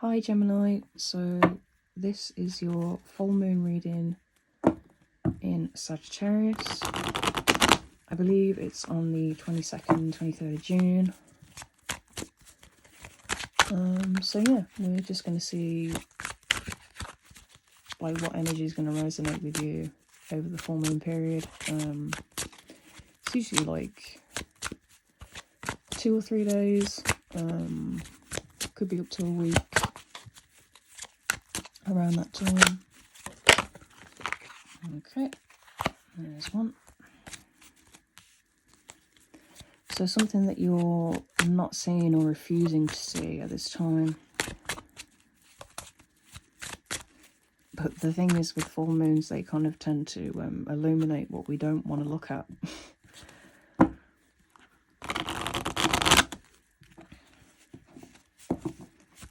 Hi Gemini, so this is your full moon reading in Sagittarius. I believe it's on the 22nd, 23rd of June. So yeah, we're just going to see like what energy is going to resonate with you over the full moon period. It's usually like 2 or 3 days, could be up to a week around that time. Okay, there's one. So something that you're not seeing or refusing to see at this time. But the thing is, with full moons, they kind of tend to illuminate what we don't want to look at.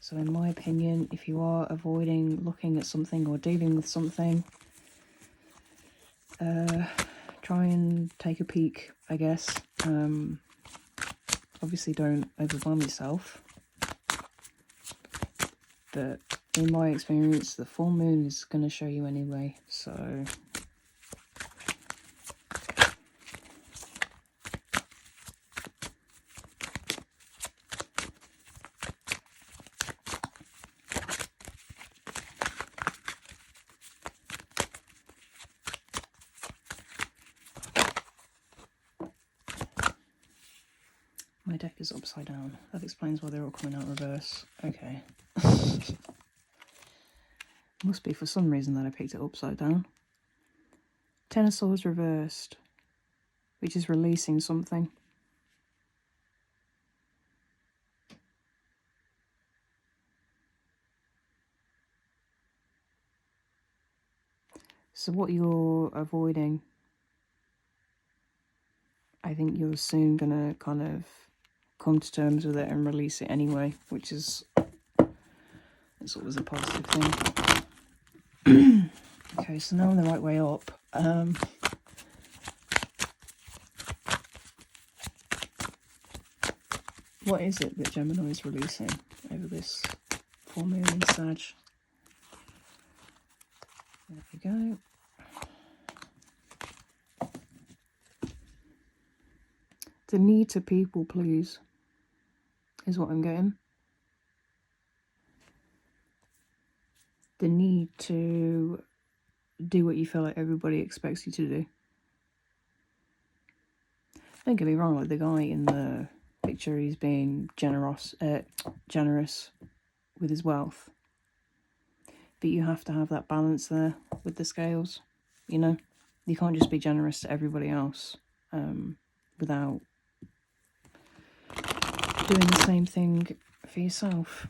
So in my opinion, if you are avoiding looking at something or dealing with something, try and take a peek, I guess. Obviously don't overwhelm yourself. But in my experience, the full moon is going to show you anyway, so... My deck is upside down. That explains why they're all coming out reverse. Okay. Must be for some reason that I picked it upside down. Ten of Swords reversed, which is releasing something. So what you're avoiding, I think you're soon going to kind of come to terms with it and release it anyway, which is, it's always a positive thing. Okay, so now I'm the right way up. What is it that Gemini is releasing over this full moon in Sag? There we go. The need to people please is what I'm getting. The need to do what you feel like everybody expects you to do. Don't get me wrong, like the guy in the picture, he's being generous with his wealth. But you have to have that balance there with the scales, you know? You can't just be generous to everybody else without doing the same thing for yourself.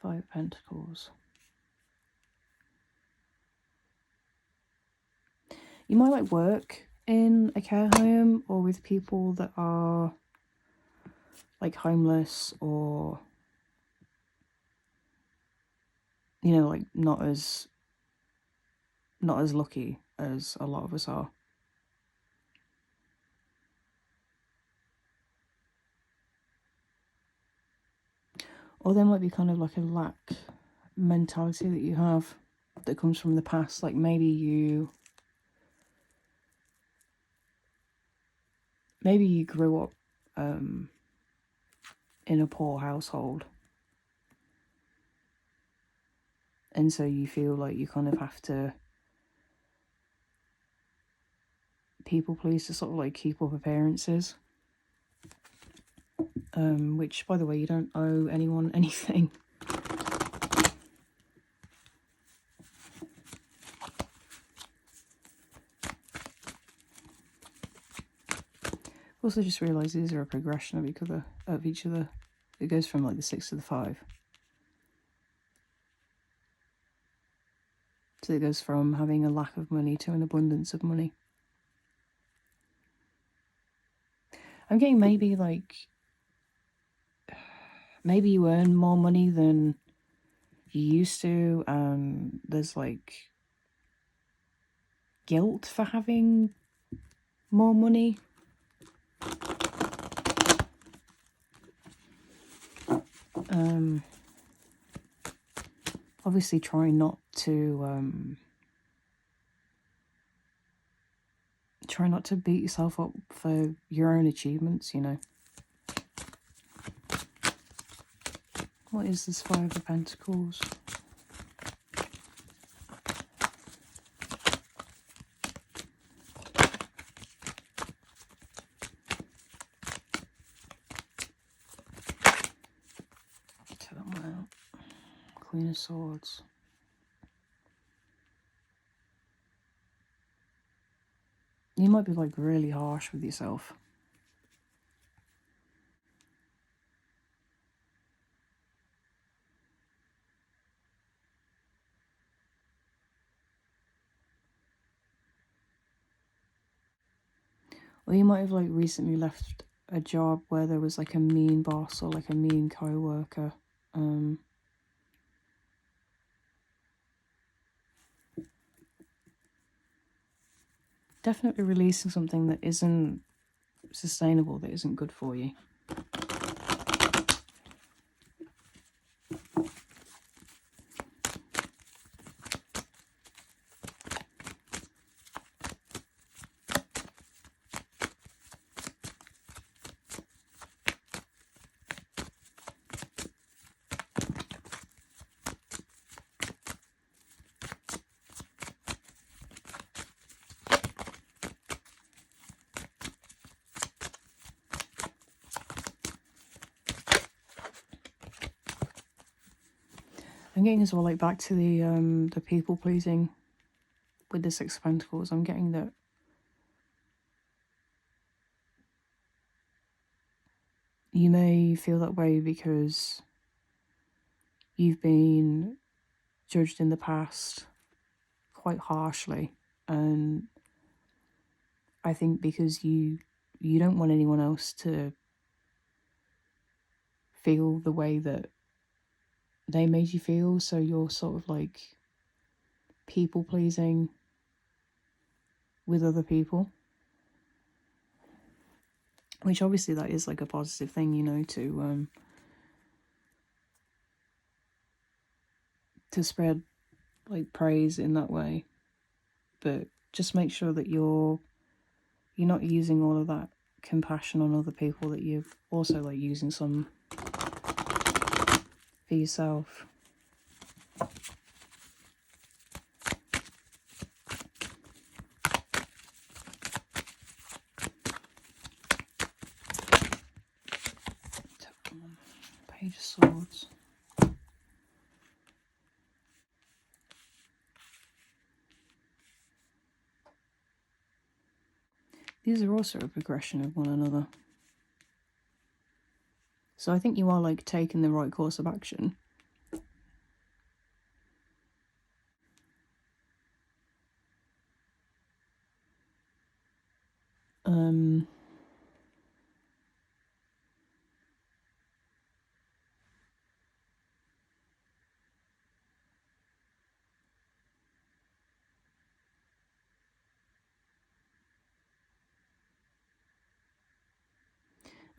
Five of Pentacles. You might like work in a care home or with people that are like homeless or, you know, like not as lucky as a lot of us are. Or there might be kind of like a lack mentality that you have that comes from the past. Like maybe you grew up in a poor household, and so you feel like you kind of have to people please to sort of like keep up appearances. Which, by the way, you don't owe anyone anything. Also, just realise these are a progression of each other. It goes from like the 6 to the 5. So it goes from having a lack of money to an abundance of money. I'm getting maybe like, maybe you earn more money than you used to, there's like guilt for having more money. Obviously try not to beat yourself up for your own achievements, you know. What is this Five of Pentacles? Take that one out. Queen of Swords. You might be like really harsh with yourself. Or you might have like recently left a job where there was like a mean boss or like a mean co-worker. Definitely releasing something that isn't sustainable, that isn't good for you. I'm getting as well, like, back to the people pleasing with the Six of Pentacles. I'm getting that you may feel that way because you've been judged in the past quite harshly, and I think because you don't want anyone else to feel the way that they made you feel, so you're sort of like people pleasing with other people, which obviously that is like a positive thing, you know, to spread like praise in that way. But just make sure that you're not using all of that compassion on other people, that you're also like using some for yourself. Page of Swords. These are also a progression of one another. So I think you are like taking the right course of action.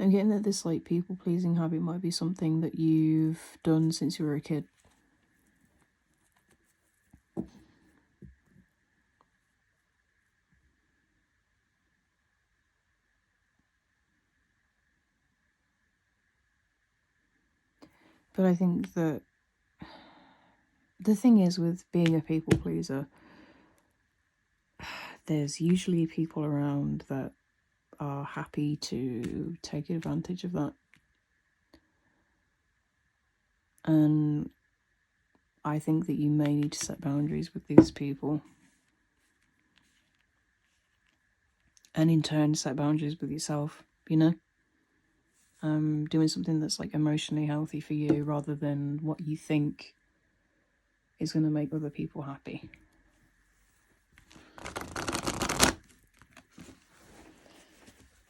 I'm getting that this like people pleasing habit might be something that you've done since you were a kid. But I think that the thing is with being a people pleaser, there's usually people around that are happy to take advantage of that. And I think that you may need to set boundaries with these people. And in turn, set boundaries with yourself, you know? Doing something that's like emotionally healthy for you rather than what you think is going to make other people happy.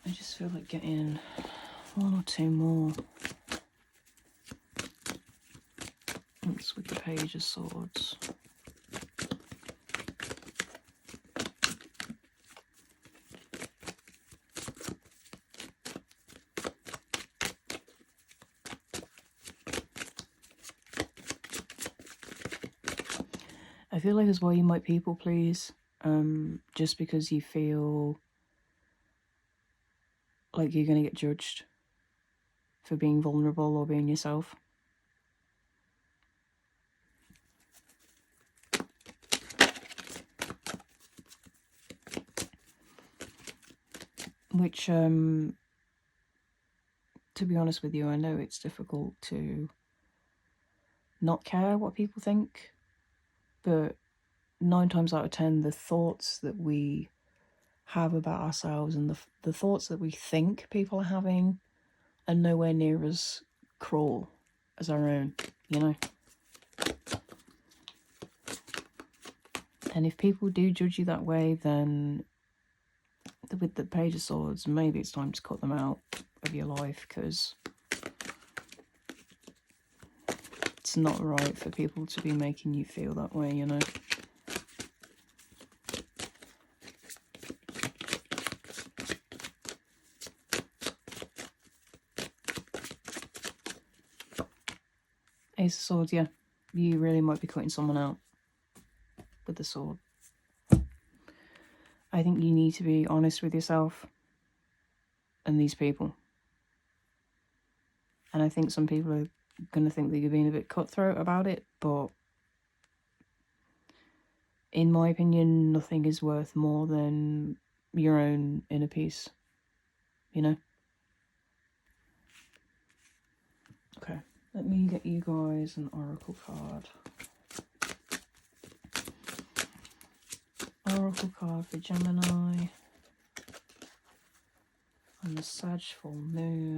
I just feel like getting one or two more. balance with the Page of Swords. I feel like as well you might people please, just because you feel like you're going to get judged for being vulnerable or being yourself. Which, to be honest with you, I know it's difficult to not care what people think, but 9 times out of 10, the thoughts that we have about ourselves and the thoughts that we think people are having are nowhere near as cruel as our own, you know? And if people do judge you that way, then with the Page of Swords, maybe it's time to cut them out of your life, because it's not right for people to be making you feel that way, you know? Ace of Swords, yeah. You really might be cutting someone out with the sword. I think you need to be honest with yourself and these people. And I think some people are going to think that you're being a bit cutthroat about it, but in my opinion, nothing is worth more than your own inner peace, you know? Okay, let me get you guys an oracle card. Oracle card for Gemini on the Sag full moon.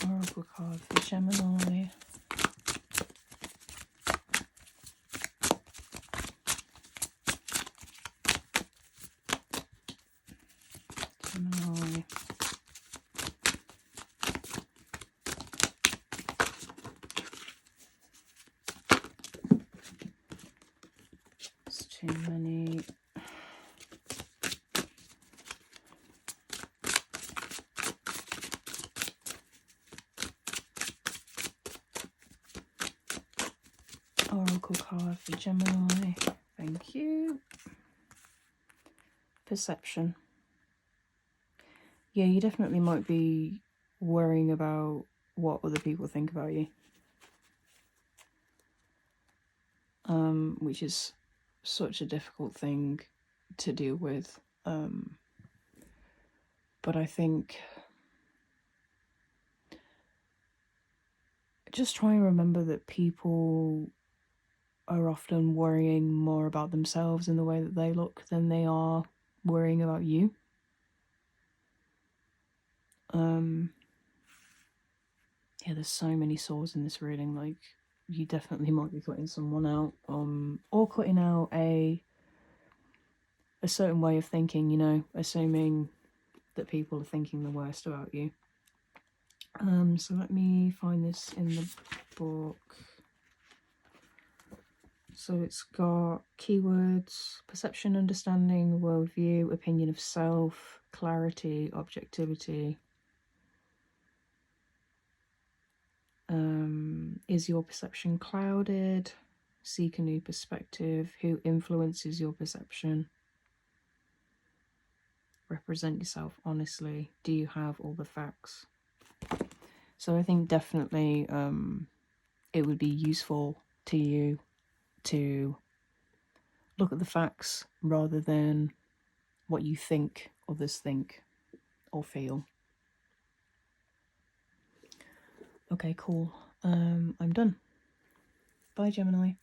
Oracle card for Gemini. Gemini. It's too many. Oracle card for Gemini. Thank you. Perception. Yeah, you definitely might be worrying about what other people think about you. Which is such a difficult thing to deal with. But I think just try and remember that people are often worrying more about themselves and the way that they look than they are worrying about you. Yeah, there's so many swords in this reading, like, you definitely might be cutting someone out, or cutting out a certain way of thinking, you know, assuming that people are thinking the worst about you. So let me find this in the book. So it's got keywords: perception, understanding, worldview, opinion of self, clarity, objectivity. Is your perception clouded? Seek a new perspective. Who influences your perception? Represent yourself honestly. Do you have all the facts? So I think definitely it would be useful to you to look at the facts rather than what you think others think or feel. Okay, cool. I'm done. Bye, Gemini.